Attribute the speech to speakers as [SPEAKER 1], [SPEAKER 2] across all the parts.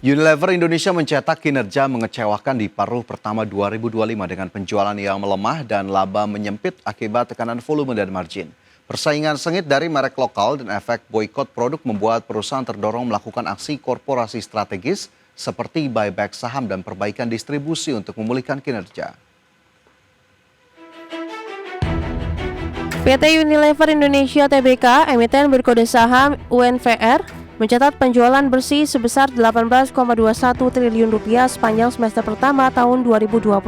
[SPEAKER 1] Unilever Indonesia mencetak kinerja mengecewakan di paruh pertama 2025 dengan penjualan yang melemah dan laba menyempit akibat tekanan volume dan margin. Persaingan sengit dari merek lokal dan efek boikot produk membuat perusahaan terdorong melakukan aksi korporasi strategis seperti buyback saham dan perbaikan distribusi untuk memulihkan kinerja.
[SPEAKER 2] PT Unilever Indonesia Tbk, emiten berkode saham UNVR, mencatat penjualan bersih sebesar 18,21 triliun rupiah sepanjang semester pertama tahun 2025.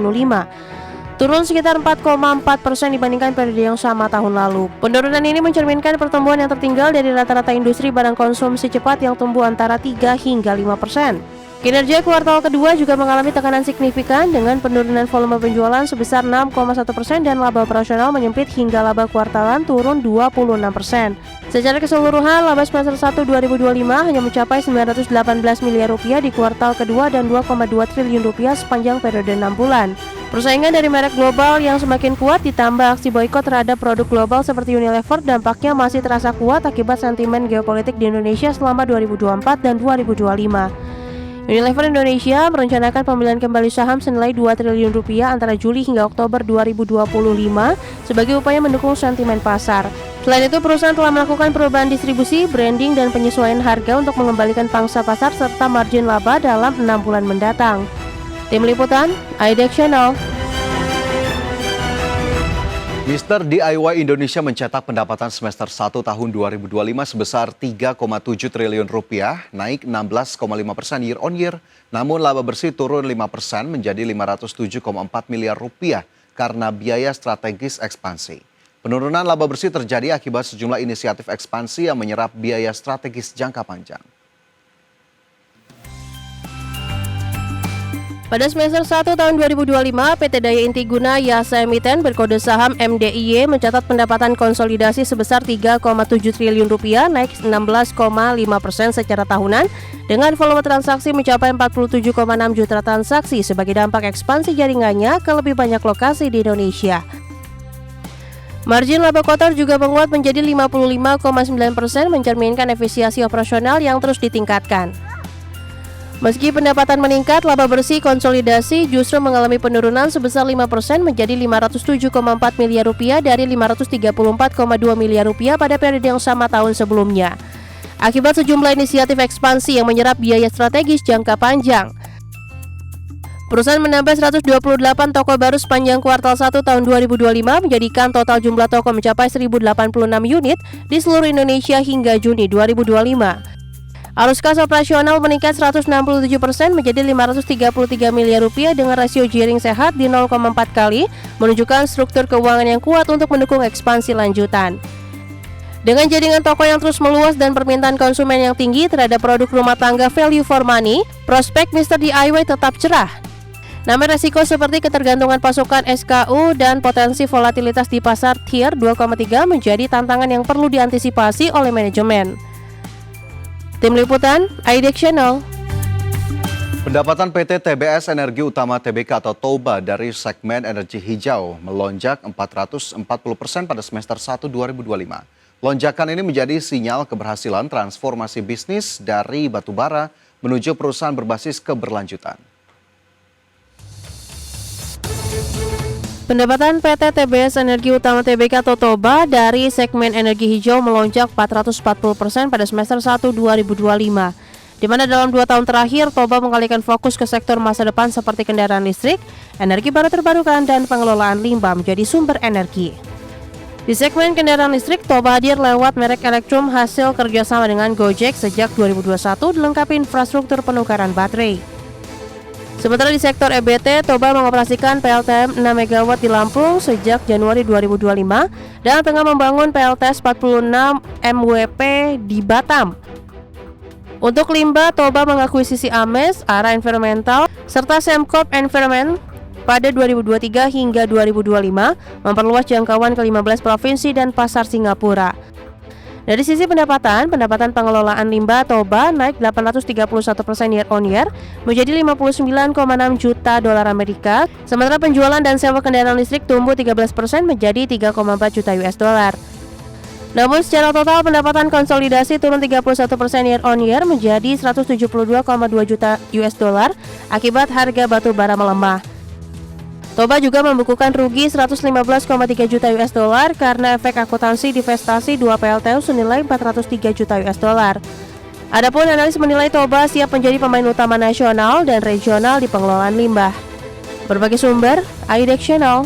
[SPEAKER 2] Turun sekitar 4,4% dibandingkan periode yang sama tahun lalu. Penurunan ini mencerminkan pertumbuhan yang tertinggal dari rata-rata industri barang konsumsi cepat yang tumbuh antara 3 hingga 5%. Kinerja kuartal kedua juga mengalami tekanan signifikan dengan penurunan volume penjualan sebesar 6,1% dan laba operasional menyempit hingga laba kuartalan turun 26%. Secara keseluruhan, laba semester 1 2025 hanya mencapai 918 miliar rupiah di kuartal kedua dan 2,2 triliun rupiah sepanjang periode 6 bulan. Persaingan dari merek global yang semakin kuat ditambah aksi boikot terhadap produk global seperti Unilever dampaknya masih terasa kuat akibat sentimen geopolitik di Indonesia selama 2024 dan 2025. Unilever Indonesia merencanakan pembelian kembali saham senilai 2 triliun rupiah antara Juli hingga Oktober 2025 sebagai upaya mendukung sentimen pasar. Selain itu, perusahaan telah melakukan perubahan distribusi, branding, dan penyesuaian harga untuk mengembalikan pangsa pasar serta margin laba dalam 6 bulan mendatang. Tim Liputan, IDEX Channel.
[SPEAKER 1] Mr. DIY Indonesia mencetak pendapatan semester 1 tahun 2025 sebesar 3,7 triliun rupiah, naik 16,5% year on year, namun laba bersih turun 5% menjadi 507,4 miliar rupiah karena biaya strategis ekspansi. Penurunan laba bersih terjadi akibat sejumlah inisiatif ekspansi yang menyerap biaya strategis jangka panjang.
[SPEAKER 2] Pada semester 1 tahun 2025, PT Daya Inti Guna Yasa Emiten berkode saham MDIY mencatat pendapatan konsolidasi sebesar 3,7 triliun rupiah, naik 16,5% secara tahunan, dengan volume transaksi mencapai 47,6 juta transaksi sebagai dampak ekspansi jaringannya ke lebih banyak lokasi di Indonesia. Margin laba kotor juga menguat menjadi 55,9%, mencerminkan efisiensi operasional yang terus ditingkatkan. Meski pendapatan meningkat, laba bersih konsolidasi justru mengalami penurunan sebesar 5% menjadi 507,4 miliar rupiah dari 534,2 miliar rupiah pada periode yang sama tahun sebelumnya. Akibat sejumlah inisiatif ekspansi yang menyerap biaya strategis jangka panjang. Perusahaan menambah 128 toko baru sepanjang kuartal 1 tahun 2025, menjadikan total jumlah toko mencapai 1086 unit di seluruh Indonesia hingga Juni 2025. Arus kas operasional meningkat 167% menjadi 533 miliar rupiah dengan rasio gearing sehat di 0,4 kali, menunjukkan struktur keuangan yang kuat untuk mendukung ekspansi lanjutan. Dengan jaringan toko yang terus meluas dan permintaan konsumen yang tinggi terhadap produk rumah tangga value for money, prospek Mr. DIY tetap cerah. Namun resiko seperti ketergantungan pasokan SKU dan potensi volatilitas di pasar tier 2,3 menjadi tantangan yang perlu diantisipasi oleh manajemen. Tim Liputan, IDEX Channel.
[SPEAKER 1] Pendapatan PT TBS Energi Utama Tbk atau TOBA dari segmen energi hijau melonjak 440% pada semester 1 2025. Lonjakan ini menjadi sinyal keberhasilan transformasi bisnis dari batubara menuju perusahaan berbasis keberlanjutan.
[SPEAKER 2] Pendapatan PT TBS Energi Utama Tbk atau TOBA dari segmen energi hijau melonjak 440% pada semester 1 2025. Di mana dalam 2 tahun terakhir TOBA mengalihkan fokus ke sektor masa depan seperti kendaraan listrik, energi baru terbarukan, dan pengelolaan limbah menjadi sumber energi. Di segmen kendaraan listrik, TOBA hadir lewat merek Elektrum hasil kerjasama dengan Gojek sejak 2021 dilengkapi infrastruktur penukaran baterai. Sementara di sektor EBT, TOBA mengoperasikan PLTM 6 MW di Lampung sejak Januari 2025 dan tengah membangun PLTS 46 MWP di Batam. Untuk limbah, TOBA mengakuisisi Ames, Ara Environmental, serta Semcop Environment pada 2023 hingga 2025, memperluas jangkauan ke 15 provinsi dan pasar Singapura. Dari sisi pendapatan pengelolaan limbah TOBA naik 831% year on year menjadi 59,6 juta dolar Amerika, sementara penjualan dan sewa kendaraan listrik tumbuh 13% menjadi 3,4 juta US dollar. Namun secara total pendapatan konsolidasi turun 31% year on year menjadi 172,2 juta US dollar akibat harga batu bara melemah. Toba juga membukukan rugi 115,3 juta US dollar karena efek akuntansi divestasi 2 PLTU senilai 403 juta US dollar. Adapun analis menilai Toba siap menjadi pemain utama nasional dan regional di pengelolaan limbah. Berbagai sumber, IDEX Channel.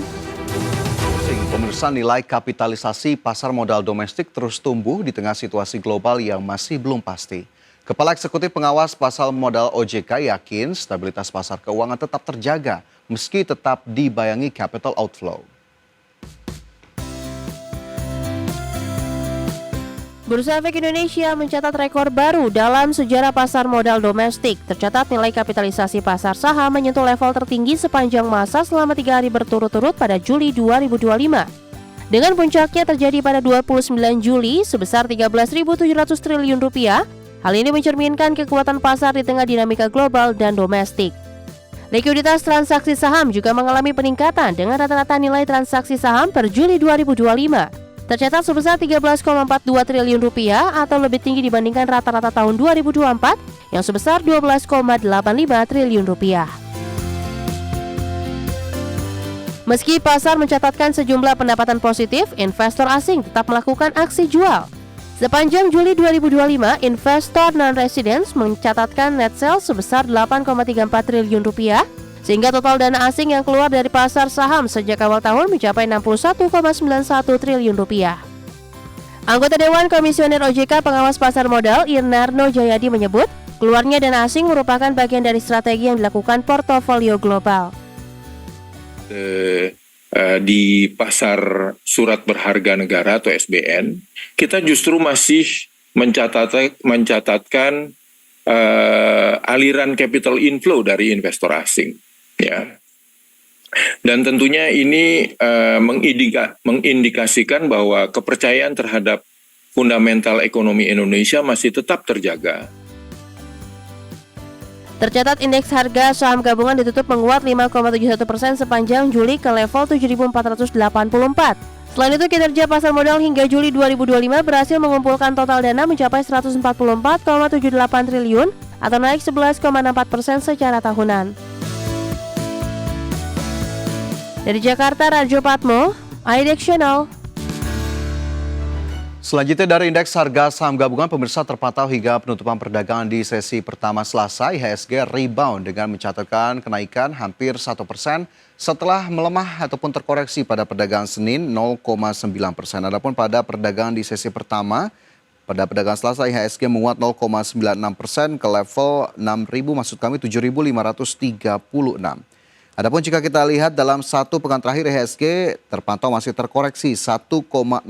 [SPEAKER 1] Pemirsa, nilai kapitalisasi pasar modal domestik terus tumbuh di tengah situasi global yang masih belum pasti. Kepala Eksekutif Pengawas Pasar Modal OJK yakin stabilitas pasar keuangan tetap terjaga meski tetap dibayangi capital outflow.
[SPEAKER 2] Bursa Efek Indonesia mencatat rekor baru dalam sejarah pasar modal domestik. Tercatat nilai kapitalisasi pasar saham menyentuh level tertinggi sepanjang masa selama 3 hari berturut-turut pada Juli 2025. Dengan puncaknya terjadi pada 29 Juli sebesar 13.700 triliun rupiah. Hal ini mencerminkan kekuatan pasar di tengah dinamika global dan domestik. Likuiditas transaksi saham juga mengalami peningkatan dengan rata-rata nilai transaksi saham per Juli 2025. Tercatat sebesar 13,42 triliun rupiah atau lebih tinggi dibandingkan rata-rata tahun 2024 yang sebesar 12,85 triliun rupiah. Meski pasar mencatatkan sejumlah pendapatan positif, investor asing tetap melakukan aksi jual. Sepanjang Juli 2025, investor non-residence mencatatkan net sales sebesar 8,34 triliun rupiah, sehingga total dana asing yang keluar dari pasar saham sejak awal tahun mencapai 61,91 triliun rupiah. Anggota Dewan Komisioner OJK Pengawas Pasar Modal Irnarno Jayadi menyebut, keluarnya dana asing merupakan bagian dari strategi yang dilakukan portofolio global.
[SPEAKER 3] Di pasar surat berharga negara atau SBN, kita justru masih mencatatkan aliran capital inflow dari investor asing. Ya, dan tentunya ini mengindikasikan bahwa kepercayaan terhadap fundamental ekonomi Indonesia masih tetap terjaga.
[SPEAKER 2] Tercatat indeks harga saham gabungan ditutup menguat 5,71% sepanjang Juli ke level 7.484. Selain itu, kinerja pasar modal hingga Juli 2025 berhasil mengumpulkan total dana mencapai 144,78 triliun atau naik 11,64% secara tahunan. Dari Jakarta, Rajo Patmo, IDEX Channel.
[SPEAKER 1] Selanjutnya dari indeks harga saham gabungan, pemirsa, terpantau hingga penutupan perdagangan di sesi pertama Selasa, IHSG rebound dengan mencatatkan kenaikan hampir 1% setelah melemah ataupun terkoreksi pada perdagangan Senin 0,9%. Adapun pada perdagangan di sesi pertama, pada perdagangan Selasa IHSG menguat 0,96% ke level 7.536. Adapun jika kita lihat dalam satu pekan terakhir IHSG terpantau masih terkoreksi 1,07%.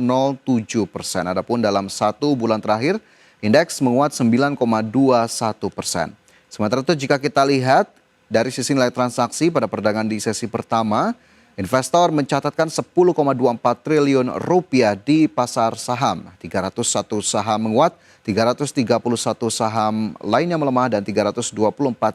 [SPEAKER 1] Adapun dalam satu bulan terakhir indeks menguat 9,21%. Sementara itu jika kita lihat dari sisi nilai transaksi pada perdagangan di sesi pertama, investor mencatatkan 10,24 triliun rupiah di pasar saham. 301 saham menguat, 331 saham lainnya melemah dan 324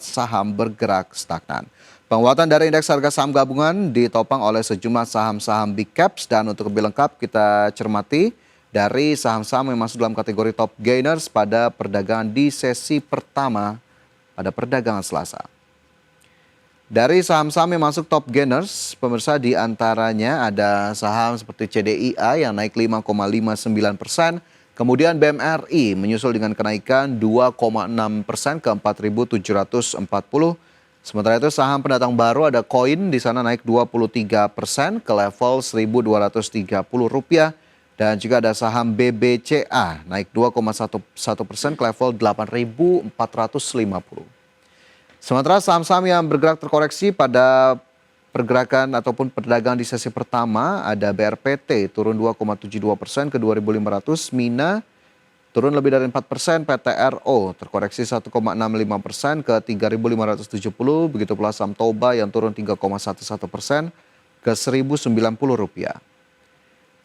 [SPEAKER 1] saham bergerak stagnan. Penguatan dari indeks harga saham gabungan ditopang oleh sejumlah saham-saham big caps dan untuk lebih lengkap kita cermati dari saham-saham yang masuk dalam kategori top gainers pada perdagangan di sesi pertama pada perdagangan Selasa. Dari saham-saham yang masuk top gainers, pemirsa, di antaranya ada saham seperti CDIA yang naik 5,59%, kemudian BMRI menyusul dengan kenaikan 2,6% ke 4.740. Sementara itu saham pendatang baru ada Koin di sana naik 23% ke level Rp1.230 dan juga ada saham BBCA naik 2,1% ke level 8.450. Sementara saham-saham yang bergerak terkoreksi pada pergerakan ataupun perdagangan di sesi pertama ada BRPT turun 2,72% ke 2.500, Mina turun lebih dari 4%, PTRO terkoreksi 1,65% ke 3.570, begitu pula saham Toba yang turun 3,11% ke Rp1.090.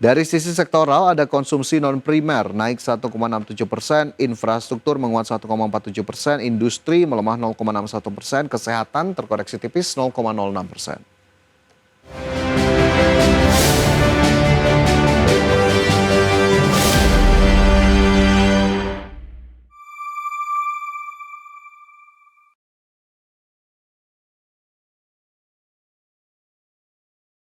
[SPEAKER 1] Dari sisi sektoral ada konsumsi non-primer naik 1,67%, infrastruktur menguat 1,47%, industri melemah 0,61%, kesehatan terkoreksi tipis 0,06%.